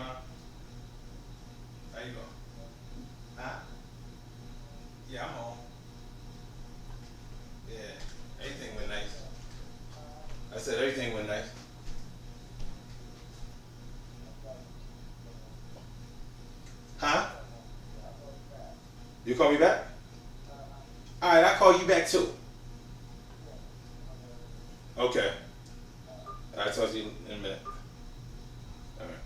on? How you going? Huh? Yeah, I'm on. Yeah, everything went nice. I said everything went nice. Huh? You call me back? All right, I'll call you back too. Okay. All right, talk to you in a minute. All right.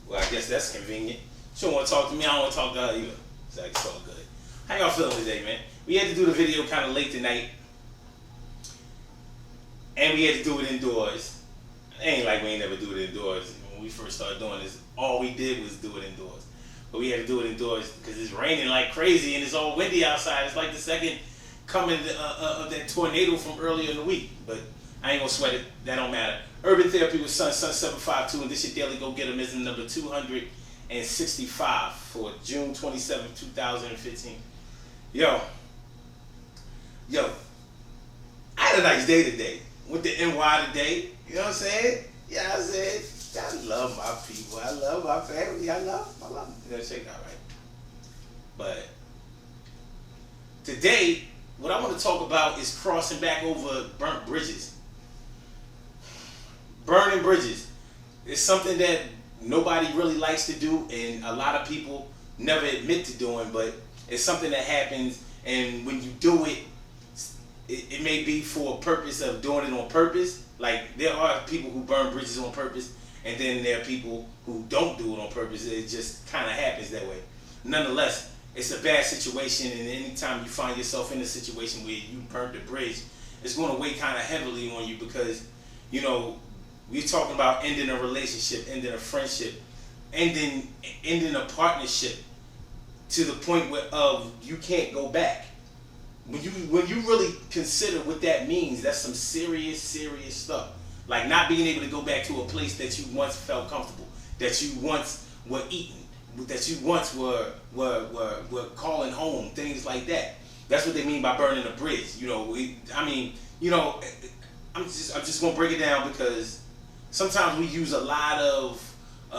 Well, I guess that's convenient. She don't want to talk to me. I don't want to talk to her either. So it's all good. How y'all feeling today, man? We had to do the video kind of late tonight, and we had to do it indoors. It ain't like we ain't never do it indoors. When we first started doing this, all we did was do it indoors. But we had to do it indoors because it's raining like crazy and it's all windy outside. It's like the second coming of that tornado from earlier in the week. But I ain't gonna sweat it. That don't matter. Urban Therapy with Sun 752, and this your daily go getter missing number 265 for June 27, 2015. Yo, I had a nice day today. Went to NY today. You know what I'm saying? Yeah, I said, I love my people. I love my family. I love them. You gotta check that right. But today, what I want to talk about is crossing back over burnt bridges. Burning bridges is something that nobody really likes to do, and a lot of people never admit to doing, but it's something that happens, and when you do it, it may be for a purpose of doing it on purpose. Like, there are people who burn bridges on purpose, and then there are people who don't do it on purpose. It just kind of happens that way. Nonetheless, it's a bad situation, and anytime you find yourself in a situation where you burnt the bridge, it's going to weigh kind of heavily on you because, you know, we're talking about ending a relationship, ending a friendship, ending a partnership to the point where you can't go back. When you really consider what that means, that's some serious stuff. Like not being able to go back to a place that you once felt comfortable, that you once were eating, that you once were calling home, things like that. That's what they mean by burning a bridge. You know, I'm just gonna break it down because sometimes we use a lot of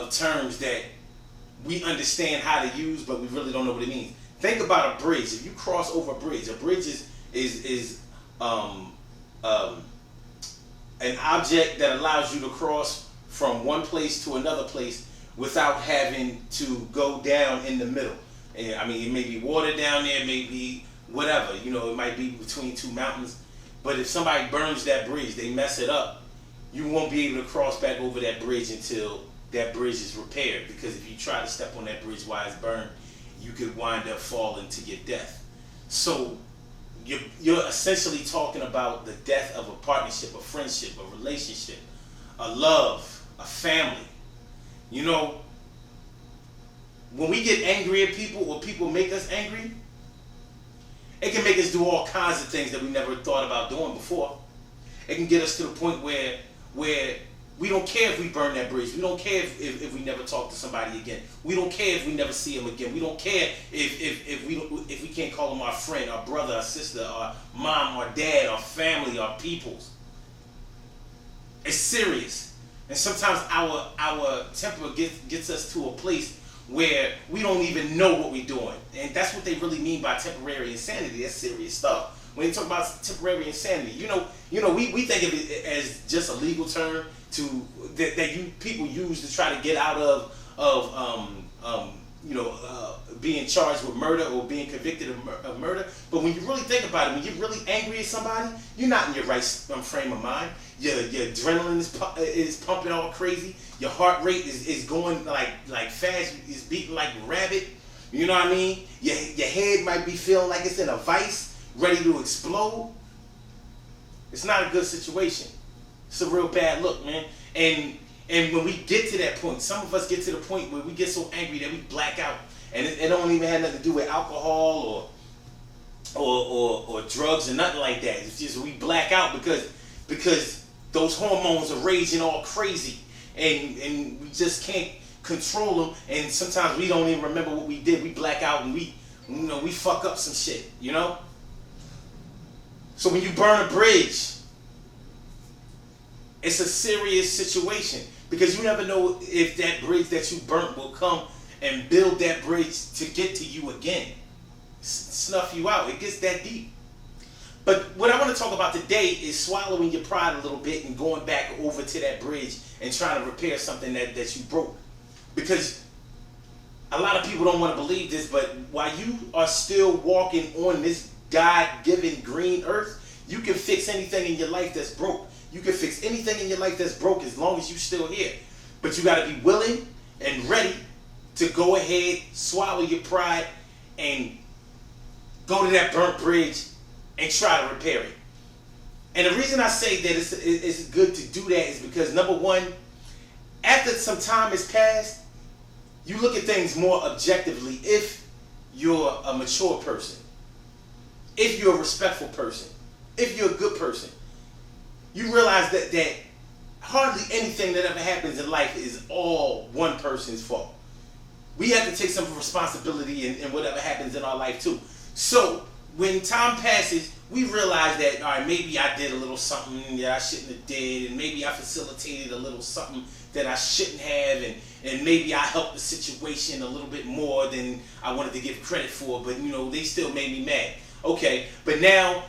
terms that we understand how to use, but we really don't know what it means. Think about a bridge. If you cross over a bridge is an object that allows you to cross from one place to another place without having to go down in the middle. And, I mean, it may be water down there, it may be whatever. You know, it might be between two mountains. But if somebody burns that bridge, they mess it up, you won't be able to cross back over that bridge until that bridge is repaired. Because if you try to step on that bridge while it's burned, you could wind up falling to your death. So you're essentially talking about the death of a partnership, a friendship, a relationship, a love, a family. You know, when we get angry at people or people make us angry, it can make us do all kinds of things that we never thought about doing before. It can get us to the point where we don't care if we burn that bridge. We don't care if we never talk to somebody again. We don't care if we never see them again. We don't care if we can't call them our friend, our brother, our sister, our mom, our dad, our family, our peoples. It's serious. And sometimes our temper gets us to a place where we don't even know what we're doing. And that's what they really mean by temporary insanity. That's serious stuff. When you talk about temporary insanity, you know, we think of it as just a legal term that people use to try to get out of being charged with murder or being convicted of murder. But when you really think about it, when you're really angry at somebody, you're not in your right frame of mind. Your adrenaline is pumping all crazy. Your heart rate is going like fast. It's beating like a rabbit. You know what I mean? Your head might be feeling like it's in a vice, ready to explode. It's not a good situation. It's a real bad look, man. And when we get to that point, some of us get to the point where we get so angry that we black out. And it don't even have nothing to do with alcohol or drugs or nothing like that. It's just we black out because those hormones are raging all crazy. And we just can't control them. And sometimes we don't even remember what we did. We black out and we fuck up some shit, you know? So when you burn a bridge, It's a serious situation because you never know if that bridge that you burnt will come and build that bridge to get to you again, snuff you out. It gets that deep. But what I want to talk about today is swallowing your pride a little bit and going back over to that bridge and trying to repair something that you broke. Because a lot of people don't want to believe this, but while you are still walking on this God-given green earth, you can fix anything in your life that's broke. You can fix anything in your life that's broke as long as you're still here. But you got to be willing and ready to go ahead, swallow your pride, and go to that burnt bridge and try to repair it. And the reason I say that it's good to do that is because, number one, after some time has passed, you look at things more objectively if you're a mature person, if you're a respectful person, if you're a good person. You realize that hardly anything that ever happens in life is all one person's fault. We have to take some responsibility in whatever happens in our life too. So when time passes, we realize that, all right, maybe I did a little something that I shouldn't have did, and maybe I facilitated a little something that I shouldn't have, and maybe I helped the situation a little bit more than I wanted to give credit for, but they still made me mad. Okay, but now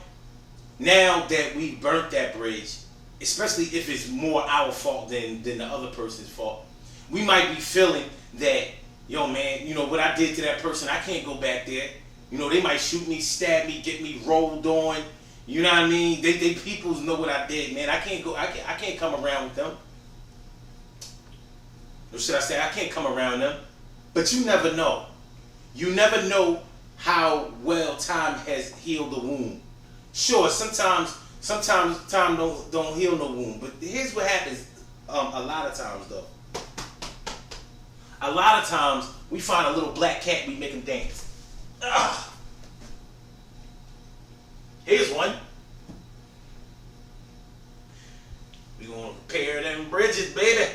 that we burnt that bridge, especially if it's more our fault than the other person's fault, we might be feeling that, yo man, what I did to that person, I can't go back there. They might shoot me, stab me, get me rolled on. You know what I mean? They peoples know what I did, man. I can't come around with them. Or should I say, I can't come around them. But you never know. You never know how well time has healed the wound. Sure, sometimes time don't heal no wound. But here's what happens a lot of times though. A lot of times we find a little black cat, we make him dance. Ugh. Here's one. We gonna repair them bridges, baby.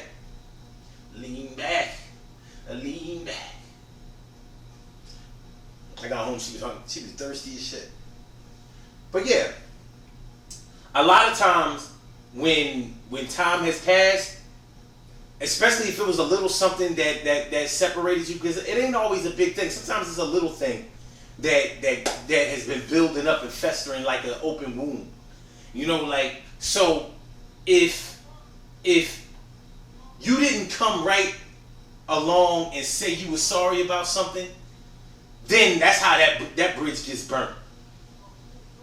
Lean back. Lean back. I got home, she was hungry. She was thirsty as shit. But yeah, a lot of times when time has passed, especially if it was a little something that separated you, because it ain't always a big thing. Sometimes it's a little thing that has been building up and festering like an open wound. So if you didn't come right along and say you were sorry about something, then that's how that bridge gets burnt.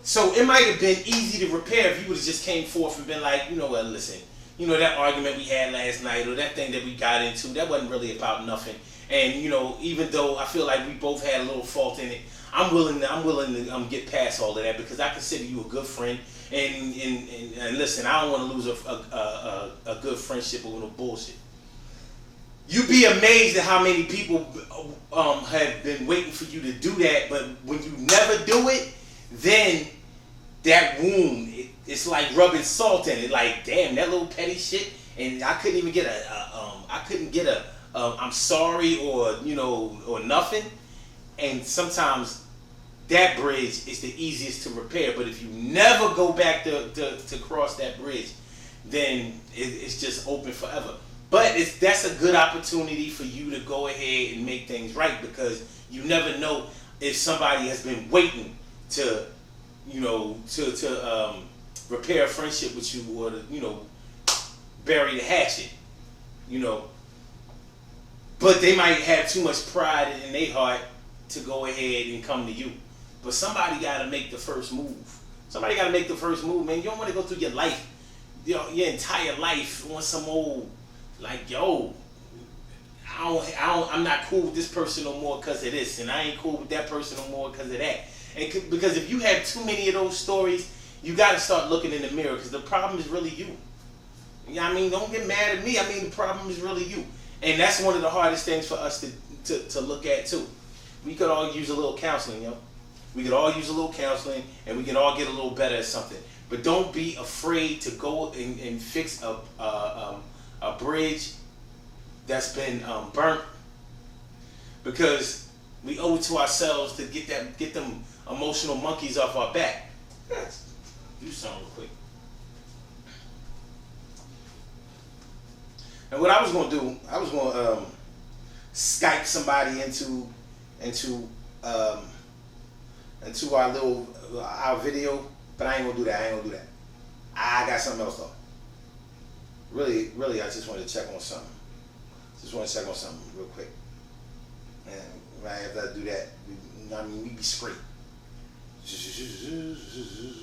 So it might have been easy to repair if you would have just came forth and been like, listen, that argument we had last night or that thing that we got into, that wasn't really about nothing. And even though I feel like we both had a little fault in it, I'm willing to get past all of that because I consider you a good friend. And listen, I don't want to lose a good friendship over no bullshit. You'd be amazed at how many people have been waiting for you to do that, but when you never do it, then that wound, it's like rubbing salt in it. Like, damn, that little petty shit, and I couldn't even get a I'm sorry or nothing. And sometimes that bridge is the easiest to repair. But if you never go back to cross that bridge, then it's just open forever. But that's a good opportunity for you to go ahead and make things right, because you never know if somebody has been waiting to repair a friendship with you or to, bury the hatchet, But they might have too much pride in their heart to go ahead and come to you. But somebody got to make the first move. Somebody got to make the first move, man. You don't want to go through your life, your entire life on some old, like, yo, I'm not cool with this person no more because of this, and I ain't cool with that person no more because of that. And because if you have too many of those stories, you got to start looking in the mirror, because the problem is really you. Don't get mad at me. The problem is really you. And that's one of the hardest things for us to look at too. We could all use a little counseling, We could all use a little counseling, and we can all get a little better at something. But don't be afraid to go and fix a bridge that's been burnt, because we owe it to ourselves to get them emotional monkeys off our back. Let's do something real quick. And what I was gonna do, I was gonna Skype somebody into um, into our video, but I ain't gonna do that. I got something else though. Really, I just wanted to check on something. Real quick. And right after I do that, we be straight.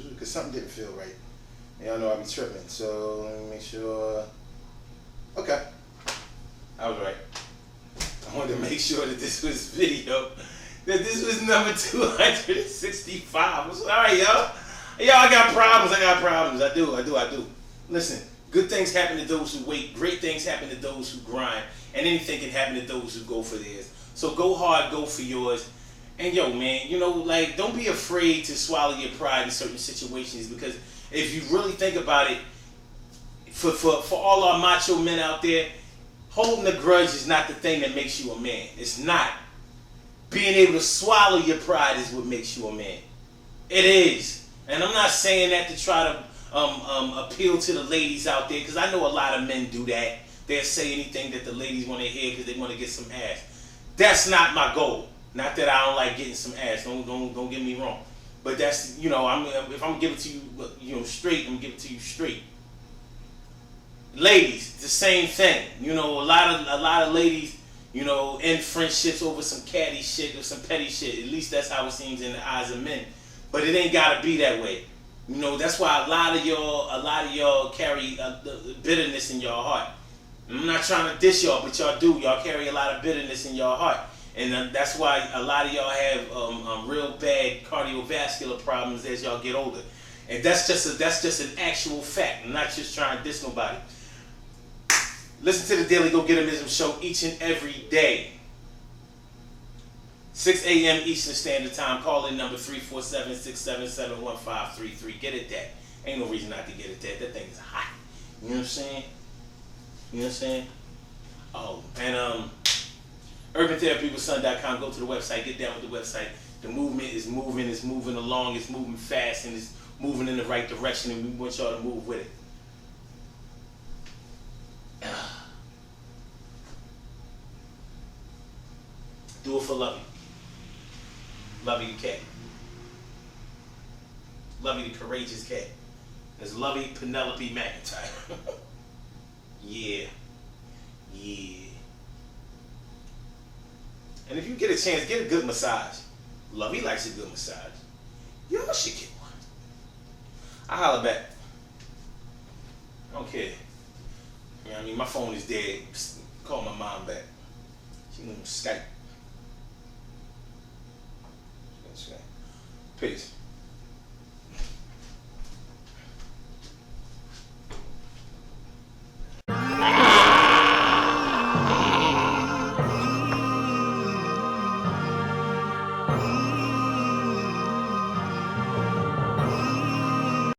Because something didn't feel right. Y'all know I be tripping. So let me make sure. Okay. I was right. I wanted to make sure that this was video. That this was number 265. Alright, y'all. I got problems. I do. Listen, good things happen to those who wait. Great things happen to those who grind. And anything can happen to those who go for theirs. So go hard, go for yours. And yo, man, don't be afraid to swallow your pride in certain situations, because if you really think about it, for all our macho men out there, holding a grudge is not the thing that makes you a man. It's not. Being able to swallow your pride is what makes you a man. It is. And I'm not saying that to try to appeal to the ladies out there, because I know a lot of men do that. They'll say anything that the ladies want to hear because they want to get some ass. That's not my goal. Not that I don't like getting some ass. Don't get me wrong. But that's, if I'm gonna give it to you, straight, I'm gonna give it to you straight. Ladies, the same thing. A lot of ladies, end friendships over some catty shit or some petty shit. At least that's how it seems in the eyes of men. But it ain't gotta be that way. That's why a lot of y'all carry the bitterness in your heart. I'm not trying to diss y'all, but y'all do. Y'all carry a lot of bitterness in your heart. And that's why a lot of y'all have real bad cardiovascular problems as y'all get older. And that's just an actual fact. I'm not just trying to diss nobody. Listen to the Daily Go Getimism show each and every day. 6 a.m. Eastern Standard Time. Call in number 347-677-1533. Get it that. Ain't no reason not to get it that. That thing is hot. You know what I'm saying? Oh, and UrbanTherapyWithSon.com. Go to the website. Get down with the website. The movement is moving. It's moving along. It's moving fast, and it's moving in the right direction. And we want y'all to move with it. Do it for Lovey. Lovey the cat. Lovey the courageous cat. There's Lovey Penelope McIntyre. Yeah. And if you get a chance, get a good massage. Lovey likes a good massage. Y'all should get one. I holler back. I don't care. My phone is dead. Call my mom back. She gonna Skype. Peace.